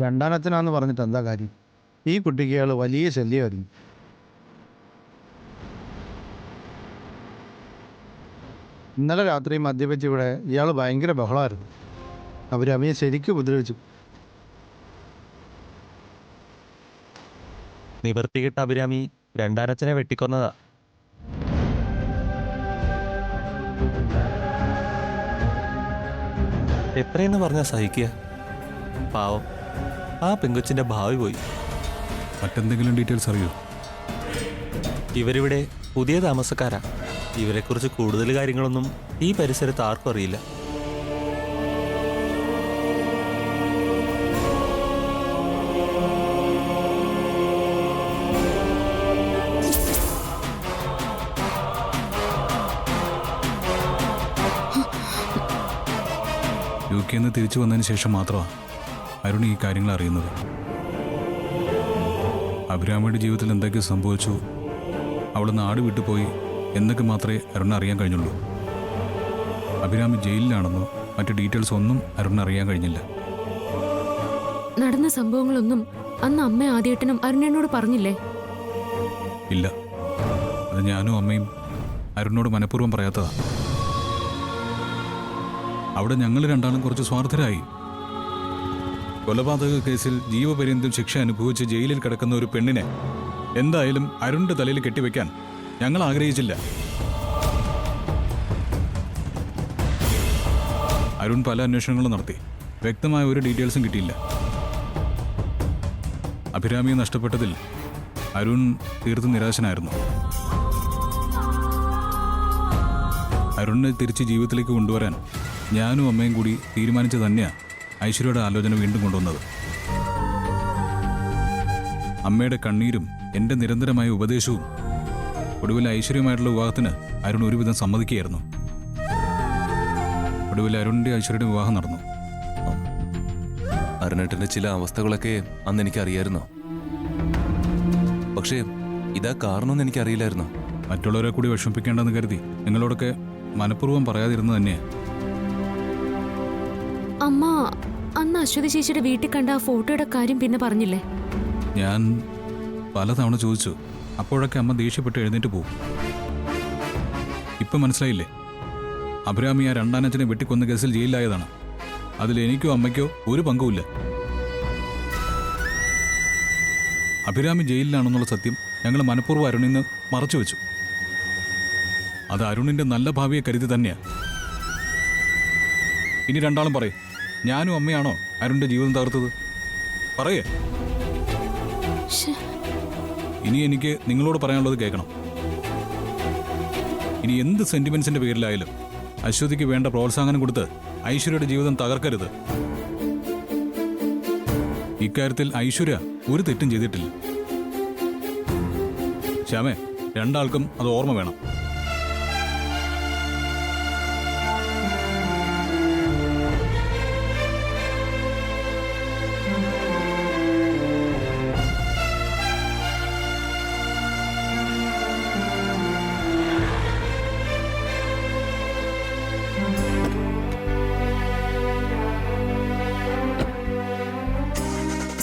രണ്ടാനച്ഛനാന്ന് പറഞ്ഞിട്ട് എന്താ കാര്യം? ഈ കുട്ടിക്ക് അയാൾ വലിയ ശല്യമായിരുന്നു. ഇന്നലെ രാത്രി മദ്യപിച്ച് ഇവിടെ ഇയാൾ ഭയങ്കര ബഹളമായിരുന്നു. അവരമ്മയെ ശരിക്കും ഉപദ്രവിച്ചു. നിവർത്തികെട്ട അഭിരാമി രണ്ടാനച്ഛനെ വെട്ടിക്കൊന്നതാ. എത്രയെന്ന് പറഞ്ഞാൽ സഹിക്കുക? പാവം, ആ പെങ്കൊച്ചിന്റെ ഭാവി പോയി. മറ്റെന്തെങ്കിലും ഡീറ്റെയിൽസ് അറിയോ? ഇവരിവിടെ പുതിയ താമസക്കാരാ. ഇവരെക്കുറിച്ച് കൂടുതൽ കാര്യങ്ങളൊന്നും ഈ പരിസരത്ത് ആർക്കും അറിയില്ല. UK നിന്ന് തിരിച്ചു വന്നതിന് ശേഷം മാത്രമാണ് അരുൺ ഈ കാര്യങ്ങൾ അറിയുന്നത്. അഭിരാമിയുടെ ജീവിതത്തിൽ എന്തൊക്കെ സംഭവിച്ചു, അവൾ നാട് വിട്ടുപോയി എന്നൊക്കെ മാത്രമേ അരുണിന് അറിയാൻ കഴിഞ്ഞുള്ളൂ. അഭിരാമി ജയിലിലാണെന്നോ മറ്റു ഡീറ്റെയിൽസ് ഒന്നും അരുണിന് അറിയാൻ കഴിഞ്ഞില്ല. നടന്ന സംഭവങ്ങളൊന്നും അന്ന് അമ്മ ആദ്യേട്ടനും അരുണനോട് പറഞ്ഞില്ലേ? ഇല്ല, അത് ഞാനും അമ്മയും അരുണിനോട് മനഃപൂർവ്വം പറയാത്തതാണ്. അവിടെ ഞങ്ങൾ രണ്ടാളും കുറച്ച് സ്വാർത്ഥരായി. കൊലപാതക കേസിൽ ജീവപര്യന്തം ശിക്ഷ അനുഭവിച്ച് ജയിലിൽ കിടക്കുന്ന ഒരു പെണ്ണിനെ എന്തായാലും അരുണിന്റെ തലയിൽ കെട്ടിവെക്കാൻ ഞങ്ങൾ ആഗ്രഹിച്ചില്ല. അരുൺ പല അന്വേഷണങ്ങളും നടത്തി, വ്യക്തമായ ഒരു ഡീറ്റെയിൽസും കിട്ടിയില്ല. അഭിരാമിയെ നഷ്ടപ്പെട്ടതിൽ അരുൺ തീർത്തും നിരാശനായിരുന്നു. അരുണിനെ തിരിച്ച് ജീവിതത്തിലേക്ക് കൊണ്ടുവരാൻ ഞാനും അമ്മയും കൂടി തീരുമാനിച്ചു തന്നെയാണ് ഐശ്വര്യയുടെ ആലോചന വീണ്ടും കൊണ്ടുവന്നത്. അമ്മയുടെ കണ്ണീരും എൻ്റെ നിരന്തരമായ ഉപദേശവും ഒടുവിൽ ഐശ്വര്യമായിട്ടുള്ള വിവാഹത്തിന് അരുൺ ഒരുവിധം സമ്മതിക്കുകയായിരുന്നു. ഒടുവിൽ അരുണിൻ്റെ ഐശ്വര്യയുടെ വിവാഹം നടന്നു. അരുണേട്ടൻ്റെ ചില അവസ്ഥകളൊക്കെ അന്ന് എനിക്കറിയായിരുന്നു. പക്ഷേ ഇതാ കാരണമെന്ന് എനിക്കറിയില്ലായിരുന്നു. മറ്റുള്ളവരെ കൂടി വിഷമിപ്പിക്കേണ്ടെന്ന് കരുതി നിങ്ങളോടൊക്കെ മനഃപൂർവ്വം പറയാതിരുന്നത് തന്നെയാണ്. അമ്മ അന്ന് അശ്വതി ചേച്ചിയുടെ വീട്ടിൽ കണ്ട ആ ഫോട്ടോയുടെ കാര്യം പിന്നെ പറഞ്ഞില്ലേ? ഞാൻ പലതവണ ചോദിച്ചു. അപ്പോഴൊക്കെ അമ്മ ദേഷ്യപ്പെട്ട് എഴുന്നേറ്റ് പോകും. ഇപ്പം മനസ്സിലായില്ലേ? അഭിരാമി ആ രണ്ടാനച്ഛനെ വെട്ടിക്കൊന്ന കേസിൽ ജയിലിലായതാണ്. അതിൽ എനിക്കോ അമ്മയ്ക്കോ ഒരു പങ്കുമില്ല. അഭിരാമി ജയിലിലാണെന്നുള്ള സത്യം ഞങ്ങൾ മനഃപൂർവ്വം അരുണിൽ നിന്ന് മറച്ചു വെച്ചു. അത് അരുണിന്റെ നല്ല ഭാവിയെ കരുതി തന്നെയാണ്. ഇനി രണ്ടാളും പറയും, ഞാനും അമ്മയാണോ അരുണിന്റെ ജീവിതം തകർത്തത്? പറയേ. ഇനി എനിക്ക് നിങ്ങളോട് പറയാനുള്ളത് കേൾക്കണം. ഇനി എന്ത് സെന്റിമെന്റ്സിന്റെ പേരിലായാലും അശ്വതിക്ക് വേണ്ട പ്രോത്സാഹനം കൊടുത്ത് ഐശ്വര്യയുടെ ജീവിതം തകർക്കരുത്. ഇക്കാര്യത്തിൽ ഐശ്വര്യ ഒരു തെറ്റും ചെയ്തിട്ടില്ല. ശ്യാമേ, രണ്ടാൾക്കും അത് ഓർമ്മ വേണം.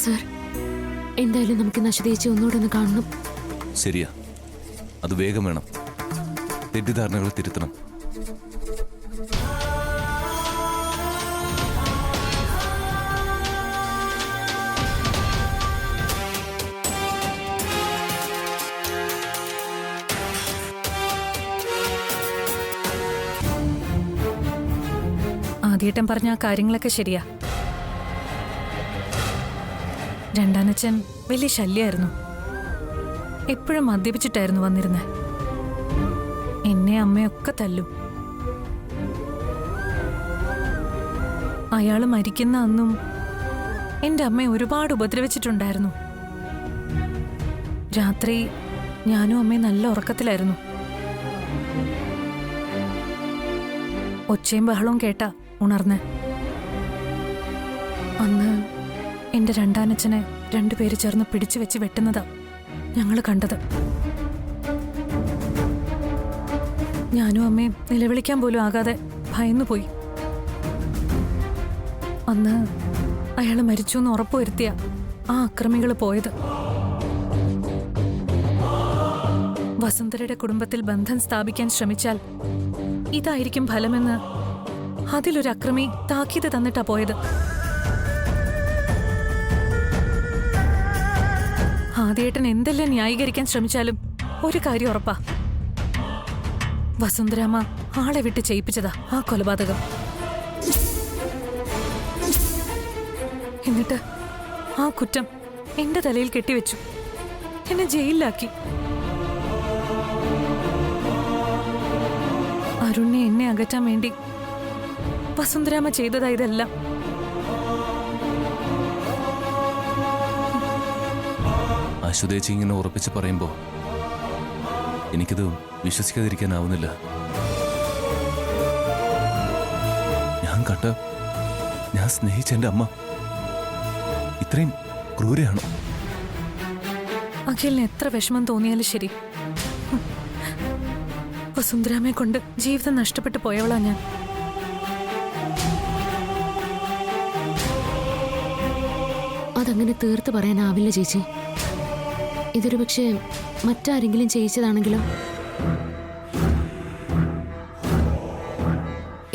സർ, എന്തായാലും നമുക്ക് അശ്വതി ചേച്ചി ഒന്നുകൂടെ ഒന്ന് കാണണം. ശരിയാ, അത് വേഗം വേണം. തെറ്റിദ്ധാരണകൾ തിരുത്തണം. ആദ്യേട്ടൻ പറഞ്ഞ ആ കാര്യങ്ങളൊക്കെ ശരിയാ. രണ്ടാനച്ഛൻ വലിയ ശല്യമായിരുന്നു. എപ്പോഴും മദ്യപിച്ചിട്ടായിരുന്നു വന്നിരുന്നത്. എന്നെ അമ്മയൊക്കെ തല്ലും. അയാൾ മരിക്കുന്ന അന്നും എൻ്റെ അമ്മയെ ഒരുപാട് ഉപദ്രവിച്ചിട്ടുണ്ടായിരുന്നു. രാത്രി ഞാനും അമ്മയും നല്ല ഉറക്കത്തിലായിരുന്നു. ഒച്ചയും ബഹളവും കേട്ടാ ഉണർന്ന്. അന്ന് എന്റെ രണ്ടാനച്ഛനെ രണ്ടുപേര് ചേർന്ന് പിടിച്ചു വെച്ച് വെട്ടുന്നതാ ഞങ്ങൾ കണ്ടത്. ഞാനും അമ്മയും നിലവിളിക്കാൻ പോലും ആകാതെ ഭയന്നുപോയി. അന്ന് അയാൾ മരിച്ചു എന്ന് ഉറപ്പുവരുത്തിയ ആ അക്രമികൾ പോയത്. വസുന്ധരയുടെ കുടുംബത്തിൽ ബന്ധം സ്ഥാപിക്കാൻ ശ്രമിച്ചാൽ ഇതായിരിക്കും ഫലമെന്ന് അതിലൊരു അക്രമി താക്കീത് തന്നിട്ടാ പോയത്. ആദ്യേട്ടൻ എന്തെല്ലാം ന്യായീകരിക്കാൻ ശ്രമിച്ചാലും ഒരു കാര്യം ഉറപ്പാ, വസുന്ധരാമ്മ ആളെ വിട്ട് ചെയ്യിപ്പിച്ചതാ ആ കൊലപാതകം. എന്നിട്ട് ആ കുറ്റം എന്റെ തലയിൽ കെട്ടിവെച്ചു, എന്നെ ജയിലിലാക്കി. അരുണിനെ എന്നെ അകറ്റാൻ വേണ്ടി വസുന്ധരാമ്മ ചെയ്തതാ ഇതെല്ലാം. അശ്വതേച്ചി ഇങ്ങനെ ഉറപ്പിച്ച് പറയുമ്പോൾ എനിക്കിത് വിശ്വസിക്കാതിരിക്കാനാവുന്നില്ല. ഞാൻ സ്നേഹിച്ച എൻ്റെ അമ്മ ഇത്രയും ക്രൂരയാണോ? അഖിലിന് എത്ര വിഷമം തോന്നിയാലും ശരി, വസുന്ധരാമയെ കൊണ്ട് ജീവിതം നഷ്ടപ്പെട്ടു പോയവളാ ഞാൻ. അതങ്ങനെ തീർത്ത് പറയാനാവില്ല ചേച്ചി. ഇതൊരു പക്ഷേ മറ്റാരെങ്കിലും ചെയ്യിച്ചതാണെങ്കിലോ?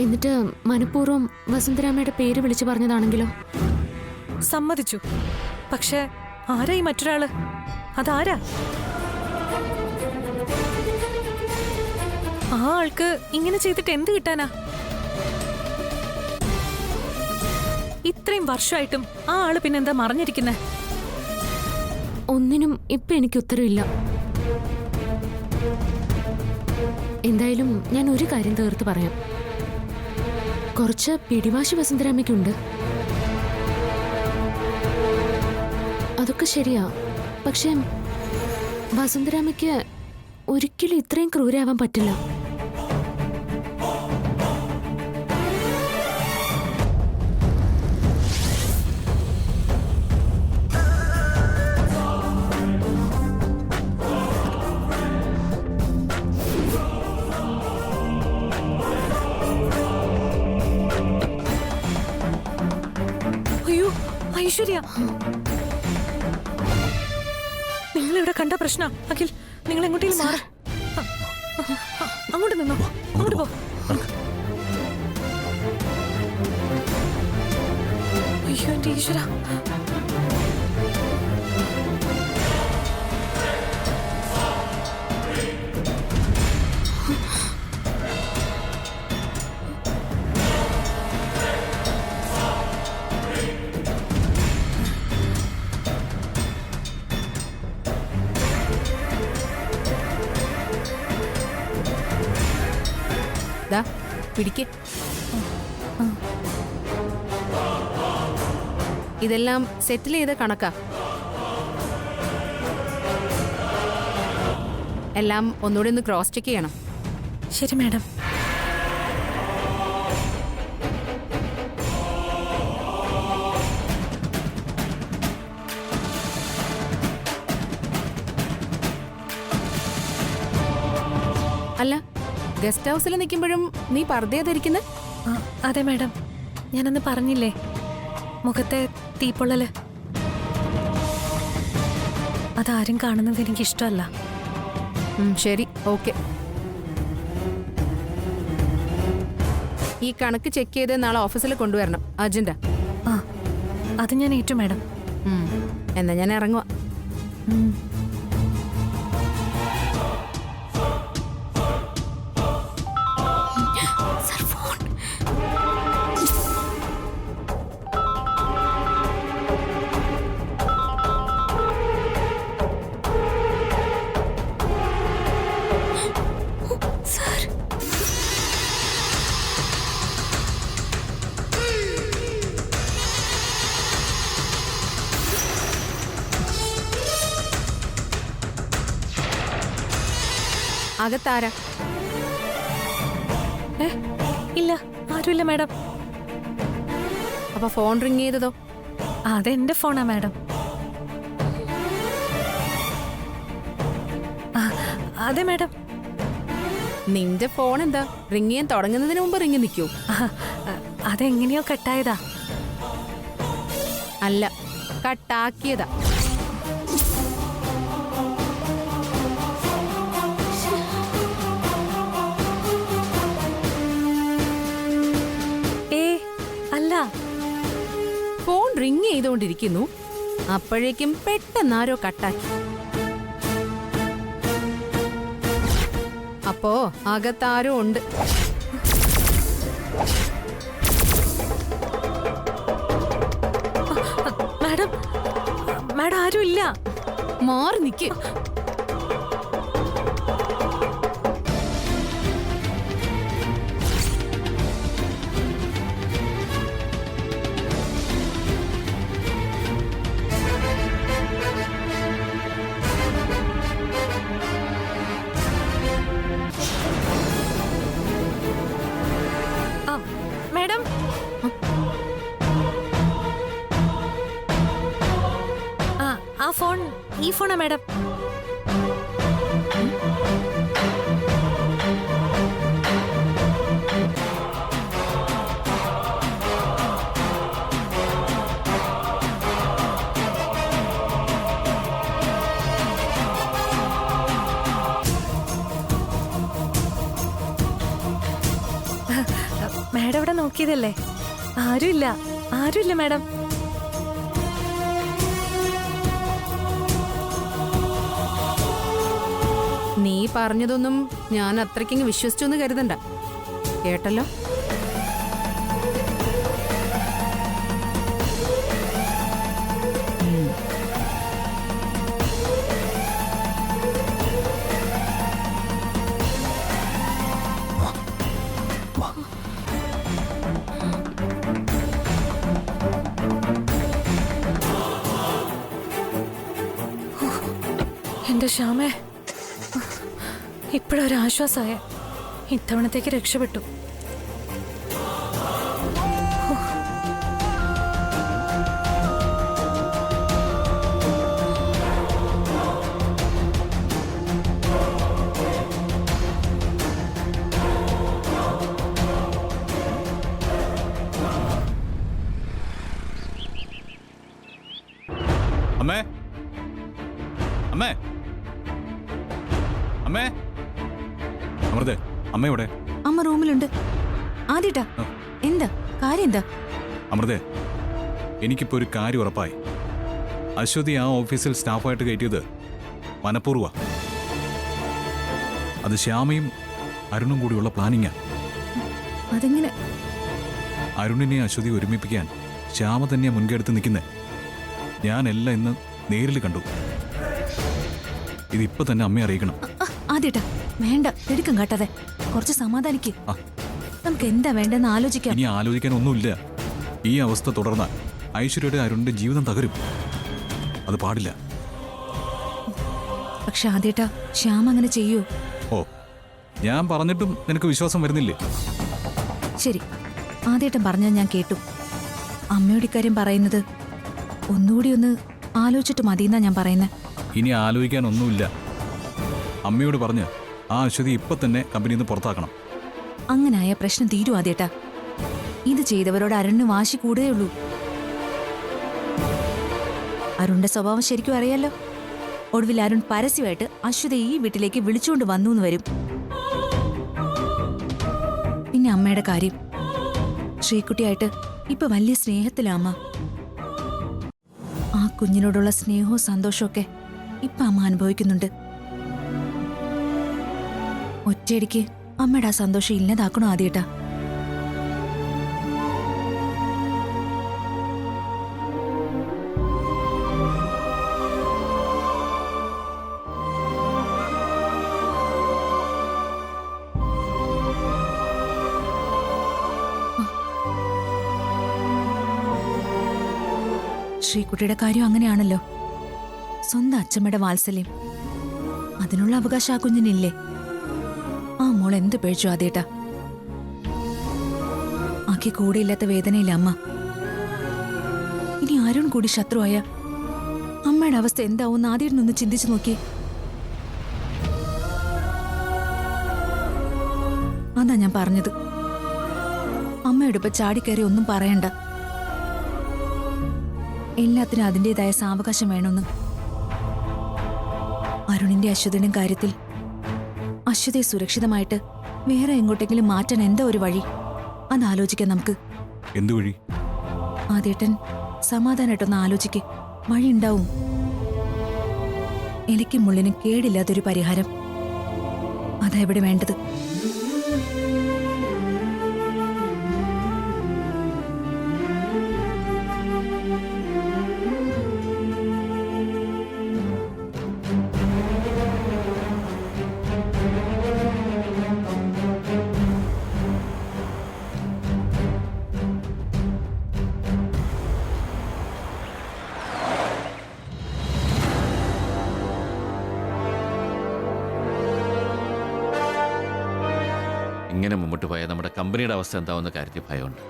എന്നിട്ട് മനഃപൂർവ്വം വസുന്ധരാമയുടെ പേര് വിളിച്ചു പറഞ്ഞതാണെങ്കിലോ? സമ്മതിച്ചു. പക്ഷെ ആരാ ഈ മറ്റൊരാള്? അതാരാ? ആ ആൾക്ക് ഇങ്ങനെ ചെയ്തിട്ട് എന്ത് കിട്ടാനാ? ഇത്രയും വർഷമായിട്ടും ആ ആള് പിന്നെന്താ മറഞ്ഞിരിക്കുന്നേ? ഒന്നിനും ഇപ്പൊ എനിക്ക് ഉത്തരവില്ല. എന്തായാലും ഞാൻ ഒരു കാര്യം തീർത്ത് പറയാം. കുറച്ച് പിടിവാശി വസുന്ധരാമയ്ക്കുണ്ട്. അതൊക്കെ ശരിയാ. പക്ഷെ വസുന്ധരാമയ്ക്ക് ഒരിക്കലും ഇത്രയും ക്രൂരാവാൻ പറ്റില്ല. അയ്യോ ഐശ്വര്യ, നിങ്ങളിവിടെ കണ്ട പ്രശ്ന. അഖിൽ, നിങ്ങൾ എങ്ങോട്ടേലും മാറ. അങ്ങോട്ട് നിന്നോ, അങ്ങോട്ട് പോ. അയ്യോ എന്റെ ഈശ്വര. പിടിക്ക്. ഇതെല്ലാം സെറ്റിൽ ചെയ്ത കണക്കാ. എല്ലാം ഒന്നുകൂടി ഒന്ന് ക്രോസ് ചെക്ക് ചെയ്യണം. ശരി മാഡം. അല്ല, ഗസ്റ്റ് ഹൗസിൽ നിൽക്കുമ്പോഴും നീ പർദ്ദയാ ധരിക്കുന്നത്? അതെ മാഡം, ഞാനന്ന് പറഞ്ഞില്ലേ മുഖത്തെ തീപ്പൊള്ളല്. അതാരും കാണുന്നത് എനിക്കിഷ്ടമല്ല. ശരി, ഓക്കെ. ഈ കണക്ക് ചെക്ക് ചെയ്ത് നാളെ ഓഫീസിൽ കൊണ്ടുവരണം. അർജന്റാ. ആ, അത് ഞാൻ ഏറ്റു മാഡം. എന്നാ ഞാൻ ഇറങ്ങുവാ. അകത്താരാ? ഇല്ല, ആരുമില്ല മാഡം. അപ്പൊ ഫോൺ റിങ് ചെയ്തതോ? അതെന്റെ ഫോണാ മാഡം. അതെ മാഡം. നിന്റെ ഫോൺ എന്താ റിങ് ചെയ്യാൻ തുടങ്ങുന്നതിന് മുമ്പ് റിങ് നിൽക്കൂ? അതെങ്ങനെയോ കട്ടായതാ. അല്ല, കട്ടാക്കിയതാ. ഏ അല്ല, ഫോൺ റിങ് ചെയ്തുകൊണ്ടിരിക്കുന്നു. അപ്പോഴേക്കും പെട്ടെന്നാരോ കട്ടാക്കി. അപ്പോ അകത്താരോ ഉണ്ട്. മാഡം മാഡം ആരും ഇല്ല. മാറി നിക്ക്. ആ, മാഡം ആ ഫോൺ ഈ ഫോണാ മാഡം. മാഡം ഇവിടെ നോക്കിയതല്ലേ? ആരുമില്ല, ആരുമില്ല മാഡം. നീ പറഞ്ഞതൊന്നും ഞാൻ അത്രയ്ക്കങ്ങ് വിശ്വസിച്ചു എന്ന് കരുതണ്ട. കേട്ടല്ലോ. എന്റെ ശ്യാമേ, ഇപ്പോഴൊരാശ്വാസമായ. ഇത്തവണത്തേക്ക് രക്ഷപ്പെട്ടു. അമ്മേ, അമ്മേ, അമ്മേ, അമൃതേ, അമ്മയോടെ? അമ്മ റൂമിലുണ്ട്. ആദ്യട്ടാ, എന്താ കാര്യം? എന്താ അമൃതേ, എനിക്കിപ്പോ ഒരു കാര്യം ഉറപ്പായി. അശ്വതി ആ ഓഫീസിൽ സ്റ്റാഫായിട്ട് കയറ്റിയത് മനഃപൂർവ്വ. അത് ശ്യാമയും അരുണും കൂടിയുള്ള പ്ലാനിങ്ങാ. അതെങ്ങനെ? അരുണിനെ അശ്വതി ഒരുമിപ്പിക്കാൻ ശ്യാമ തന്നെയാ മുൻകെടുത്ത് നിൽക്കുന്നേ. ഞാനെല്ലാം ഇന്ന് നേരിൽ കണ്ടു. ഇതിപ്പോ തന്നെ അമ്മയെ അറിയിക്കണം. ആദ്യട്ടാ, വേണ്ട, തിടുക്കം കാട്ടാതെ കുറച്ച് സമാധാനിക്ക്. ആ. നമുക്ക് എന്താ വേണ്ടെന്ന് ആലോചിക്കാം. ഇനി ആലോചിക്കാൻ ഒന്നുമില്ല. ഈ അവസ്ഥ തുടർന്നാൽ ഐശ്വര്യയുടെ അരുണിന്റെ ജീവിതം തകരും. അത് പാടില്ല. പക്ഷെ ആദ്യട്ടാ, ശ്യാം അങ്ങനെ ചെയ്യൂ? ഓ, ഞാൻ പറഞ്ഞിട്ടും നിനക്ക് വിശ്വാസം വരുന്നില്ലേ? ശരി, ആദ്യട്ടൻ പറഞ്ഞാൽ ഞാൻ കേട്ടു. അമ്മയോട് ഇക്കാര്യം പറയുന്നത് ഒന്നുകൂടി ഒന്ന് ആലോചിച്ചിട്ട് മതിയെന്നാ ഞാൻ പറയുന്നത്. ഇനി ആലോചിക്കാനൊന്നുമില്ല. അമ്മയോട് പറഞ്ഞ് ആ അശ്വതി ഇപ്പൊ തന്നെ കമ്പനിയിൽ നിന്ന് പുറത്താക്കണം. അങ്ങനായ പ്രശ്നം തീരും ആദ്യട്ടാ. ഇത് ചെയ്തവരോട് അരുണിന് വാശി കൂടുകയുള്ളൂ. അരുണിന്റെ സ്വഭാവം ശരിക്കും അറിയാലോ. ഒടുവിൽ അരുൺ പരസ്യമായിട്ട് അശ്വതി ഈ വീട്ടിലേക്ക് വിളിച്ചുകൊണ്ട് വന്നു എന്ന് വരും. പിന്നെ അമ്മയുടെ കാര്യം, ശ്രീകുട്ടിയായിട്ട് ഇപ്പൊ വലിയ സ്നേഹത്തിലാ അമ്മ. ആ കുഞ്ഞിനോടുള്ള സ്നേഹവും സന്തോഷമൊക്കെ ഇപ്പൊ അമ്മ അനുഭവിക്കുന്നുണ്ട്. ഒറ്റയടിക്ക് അമ്മയുടെ ആ സന്തോഷം ഇല്ലാതാക്കണോ ആദ്യട്ടാ? ശ്രീകുട്ടിയുടെ കാര്യം അങ്ങനെയാണല്ലോ. സ്വന്തം അച്ഛമ്മയുടെ വാത്സല്യം, അതിനുള്ള അവകാശം ആ കുഞ്ഞിനില്ലേ? ആ മോൾ എന്ത് പഴിച്ചു ആദ്യേട്ടാ? ആക്കി കൂടെയില്ലാത്ത വേദനയില്ല അമ്മ. ഇനി അരുൺ കൂടി ശത്രുവായ അമ്മയുടെ അവസ്ഥ എന്താവും ആദ്യം നിന്ന് ചിന്തിച്ചു നോക്കി. അതാ ഞാൻ പറഞ്ഞത്, അമ്മയോട് ഇപ്പൊ ചാടിക്കയറി ഒന്നും പറയണ്ട. എല്ലാത്തിനും അതിൻ്റെതായ സാവകാശം വേണമെന്ന്. അരുണിന്റെ അശ്വതിയുടെയും കാര്യത്തിൽ അശ്വതിയെ സുരക്ഷിതമായിട്ട് വേറെ എങ്ങോട്ടെങ്കിലും മാറ്റാൻ എന്താ ഒരു വഴി? അതാലോചിക്കാം നമുക്ക്. എന്തു വഴി? ആദ്യേട്ടൻ സമാധാനമായിട്ടൊന്ന് ആലോചിക്ക്, വഴി ഉണ്ടാവും. ഇലയ്ക്കും മുള്ളിനും കേടില്ലാത്തൊരു പരിഹാരം, അതാ ഇവിടെ വേണ്ടത്. ഇങ്ങനെ മുമ്പോട്ട് പോയാൽ നമ്മുടെ കമ്പനിയുടെ അവസ്ഥ എന്താവുന്ന കാര്യത്തിൽ ഭയമുണ്ട്.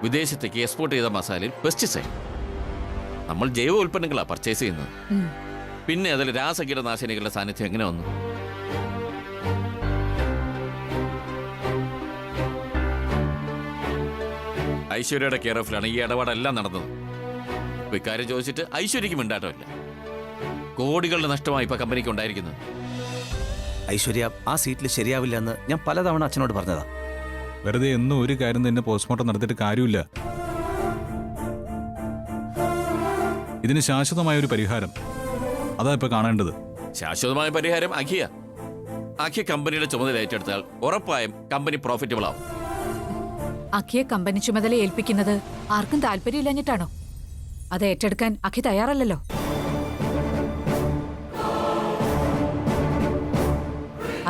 വിദേശത്തേക്ക് എക്സ്പോർട്ട് ചെയ്ത മസാലയിൽ പെസ്റ്റിസൈഡ്. നമ്മൾ ജൈവ ഉൽപ്പന്നങ്ങളാണ് പർച്ചേസ് ചെയ്യുന്നത്. പിന്നെ അതിൽ രാസകീടനാശിനികളുടെ സാന്നിധ്യം എങ്ങനെ വന്നു? ഐശ്വര്യയുടെ കെയർ ഓഫിലാണ് ഈ ഇടപാടെല്ലാം നടന്നത്. ഇപ്പൊ ഇക്കാര്യം ചോദിച്ചിട്ട് ഐശ്വര്യക്ക് മിണ്ടാട്ടമില്ല. കോടികളുടെ നഷ്ടമായി ഇപ്പൊ കമ്പനിക്ക് ഉണ്ടായിരിക്കുന്നത്. ഐശ്വര്യ ആ സീറ്റിൽ ശരിയാവില്ല എന്ന് ഞാൻ പലതവണ അച്ഛനോട് പറഞ്ഞതാ. വെറുതെ എന്നും ഒരു കാര്യം തന്നെ പോസ്റ്റ്മോർട്ടം നടത്തിയിട്ട് കാര്യമില്ല. ഇതിന് ശാശ്വതമായ ഒരു പരിഹാരം, അതാ ഇപ്പൊ കാണേണ്ടത്. ശാശ്വതമായ പരിഹാരം അഖിയ കമ്പനിയുടെ ചുമതല ഏറ്റെടുത്താൽ ഉറപ്പായും കമ്പനി പ്രോഫിറ്റബിൾ ആവും. അഖിയെ കമ്പനി ചുമതല ഏൽപ്പിക്കുന്നത് ആർക്കും താല്പര്യമില്ലഞ്ഞിട്ടാണോ? അത് ഏറ്റെടുക്കാൻ അഖി തയ്യാറല്ലല്ലോ.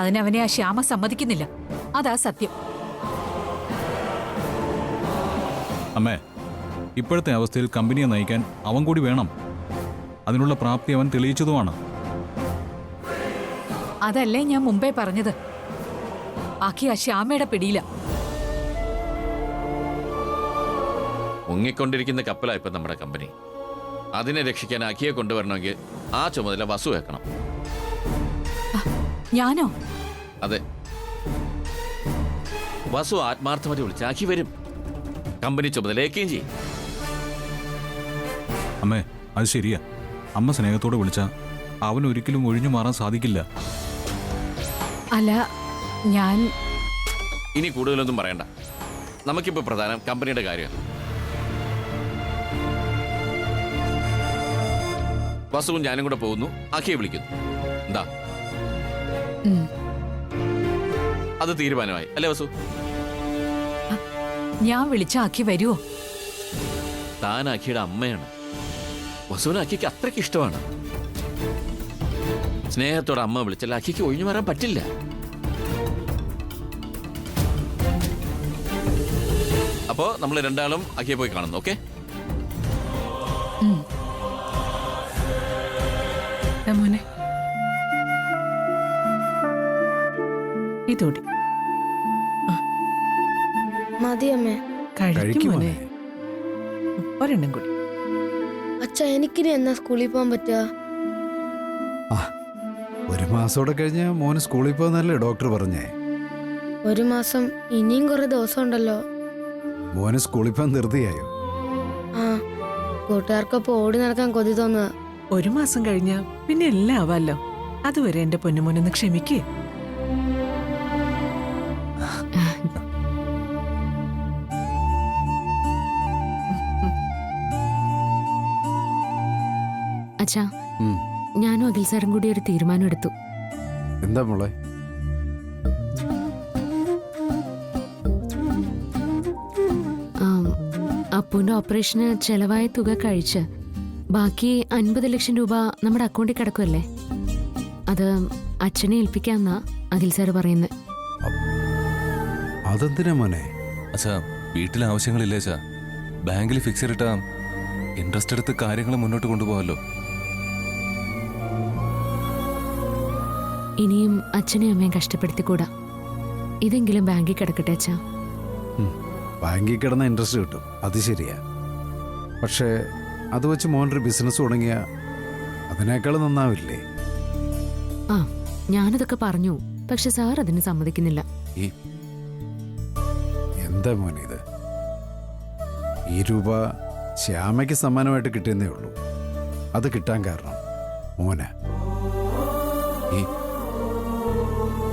അതിനവനെ ആ ശ്യാമ സമ്മതിക്കുന്നില്ല, അതാ സത്യം. അമ്മേ, ഇപ്പോഴത്തെ അവസ്ഥയിൽ കമ്പനിയെ നയിക്കാൻ അവൻ കൂടി വേണം. അതിനുള്ള പ്രാപ്തി അവൻ തെളിയിച്ചതുമാണ്. അതല്ലേ ഞാൻ മുമ്പേ പറഞ്ഞത്. അഖി ആ ശ്യാമയുടെ പിടിയില. മുങ്ങിക്കൊണ്ടിരിക്കുന്ന കപ്പലാണ് ഇപ്പം നമ്മുടെ കമ്പനി. അതിനെ രക്ഷിക്കാൻ അഖിയെ കൊണ്ടുവരണമെങ്കിൽ ആ ചുമതല വസു വെക്കണം. ഞാനോ? അതെ, വസു ആത്മാർത്ഥമായിട്ട് വിളിച്ച് അഖി വരും. കമ്പനി ചുമതല ഏൽക്കുകയും ചെയ്യും. അമ്മേ, അത് ശരിയാ. അമ്മ സ്നേഹത്തോടെ വിളിച്ച അവൻ ഒരിക്കലും ഒഴിഞ്ഞു മാറാൻ സാധിക്കില്ല. അല്ല, ഞാൻ ഇനി കൂടുതലൊന്നും പറയണ്ട. നമുക്കിപ്പോൾ പ്രധാനം കമ്പനിയുടെ കാര്യമാണ്. വസുവും ഞാനും കൂടെ പോകുന്നു, അഖിയെ വിളിക്കുന്നു. എന്താ അത് തീരുമാനമായി അല്ലേ വസു? ഞാൻ വിളിച്ച അഖി വരുവോ? താൻ അഖിയുടെ അമ്മയാണ്. വസുവിന് അഖിക്ക് അത്രയ്ക്ക് ഇഷ്ടമാണ്. സ്നേഹത്തോടെ അമ്മ വിളിച്ചാൽ അഖിക്ക് ഒഴിഞ്ഞു മാറാൻ പറ്റില്ല. അപ്പോ നമ്മൾ രണ്ടാളും അഖിയെ പോയി കാണുന്നു. ഓക്കെ? മോനെ, ഇതോടി മതിയമ്മേ. കഴിക്കും മോനെ. ഒരെണ്ണം കൂടി. അച്ഛാ, എനിക്കിനി എന്നാ സ്കൂളിൽ പോകാൻ പറ്റുക? ഒരു മാസത്തോടെ കഴിഞ്ഞ് മോന് സ്കൂളിൽ പോകുന്നല്ലേ ഡോക്ടർ പറഞ്ഞേ. ഒരു മാസം ഇനിയും കുറെ ദിവസം ഉണ്ടല്ലോ. മോന് സ്കൂളിൽ പോകാൻ ധൃതിയായോ? ആ, കൂട്ടുകാർക്കൊപ്പം ഓടി നടക്കാൻ കൊതി തോന്നുക. ഒരു മാസം കഴിഞ്ഞ പിന്നെ എല്ലാം ആവാലോ. അതുവരെ എന്റെ പൊന്നുമോനൊന്ന് ക്ഷമിക്കേ. അച്ഛാ, ഞാനും അഖിൽ സാറും കൂടി ഒരു തീരുമാനം എടുത്തു. എന്താ മോളെ? അപ്പുവിന്റെ ഓപ്പറേഷന് ചെലവായ തുക കഴിച്ച് ബാക്കി 50 ലക്ഷം രൂപ നമ്മുടെ അക്കൗണ്ടിൽ കിടക്കുമല്ലേ, അത് അച്ഛനെ ഏൽപ്പിക്കാന്നാ അഖിൽ സാറ് പറയുന്നത്. അതെന്തിനാ മോനെ? അച്ഛാ, വീട്ടിലെ ആവശ്യങ്ങളില്ലേ അച്ഛാ? ബാങ്കിൽ ഫിക്സ് ചെയ്തിട്ടാ ഇൻട്രസ്റ്റ് എടുത്ത് കാര്യങ്ങൾ മുന്നോട്ട് കൊണ്ടുപോകാമല്ലോ. ഇനിയും അച്ഛനെയും അമ്മയും കഷ്ടപ്പെടുത്തിക്കൂടാ. ഇതെങ്കിലും ബാങ്കിൽ കിടക്കട്ടെ അച്ഛാ. ബാങ്കിൽ കിടന്ന ഇൻട്രസ്റ്റ് കിട്ടും, അത് ശരിയാ. പക്ഷേ അത് വെച്ച് മോനൊരു ബിസിനസ് തുടങ്ങിയ അതിനേക്കാൾ നന്നാവില്ലേ? ആ, ഞാനതൊക്കെ പറഞ്ഞു, പക്ഷെ സാർ അതിന് സമ്മതിക്കുന്നില്ല. എന്താ മോനെ ഇത്? ഈ രൂപ ശ്യാമയ്ക്ക് സമ്മാനമായിട്ട് കിട്ടിയെന്നേ ഉള്ളൂ. അത് കിട്ടാൻ കാരണം മോന. ഈ